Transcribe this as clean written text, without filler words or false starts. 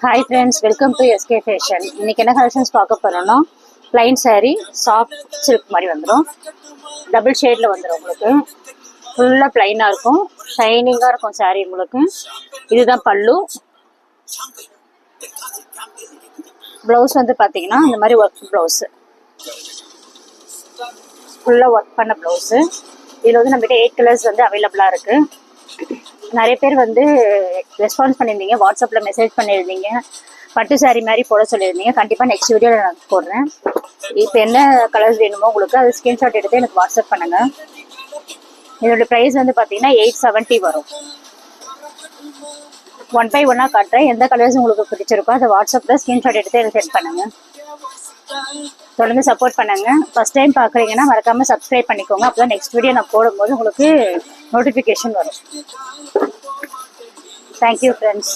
Hi friends, welcome to SK fashion. இன்றைக்கி என்ன collections பார்க்க போகிறோன்னா, ப்ளைன் சாரீ சாஃப்ட் சில்க் மாதிரி வந்துடும். டபுள் ஷேடில் வந்துடும். உங்களுக்கு ஃபுல்லாக ப்ளைனாக இருக்கும், ஷைனிங்காக இருக்கும் சாரீ. உங்களுக்கு இதுதான் பல்லு. ப்ளவுஸ் வந்து பார்த்தீங்கன்னா இந்த மாதிரி ஒர்க் ப்ளவுஸு, ஃபுல்லாக ஒர்க் பண்ண ப்ளவுஸு. இதில் வந்து நம்மகிட்ட 8 கலர்ஸ் வந்து அவைலபிளாக இருக்குது. நிறைய பேர் வந்து ரெஸ்பான்ஸ் பண்ணியிருந்தீங்க, வாட்ஸ்அப்பில் மெசேஜ் பண்ணியிருந்தீங்க, பட்டு சாரீ மாதிரி போட சொல்லியிருந்தீங்க. கண்டிப்பாக நெக்ஸ்ட் வீடியோவில் நான் போடுறேன். இப்போ என்ன கலர்ஸ் வேணுமோ உங்களுக்கு அது ஸ்க்ரீன்ஷாட் எடுத்து எனக்கு வாட்ஸ்அப் பண்ணுங்கள். இதோட ப்ரைஸ் வந்து பார்த்தீங்கன்னா 870 வரும். 1 by 1 காட்டுறேன். எந்த கலர்ஸ் உங்களுக்கு பிடிச்சிருக்கோ அதை வாட்ஸ்அப்பில் ஸ்க்ரீன்ஷாட் எடுத்து எனக்கு சென்ட் பண்ணுங்கள். தொடர்ந்து சப்போர்ட் பண்ணுங்கள். ஃபஸ்ட் டைம் பார்க்குறீங்கன்னா மறக்காமல் சப்ஸ்கிரைப் பண்ணிக்கோங்க. அப்போ தான் நெக்ஸ்ட் வீடியோ நான் போடும்போது உங்களுக்கு நோட்டிஃபிகேஷன் வரும். Thank you friends.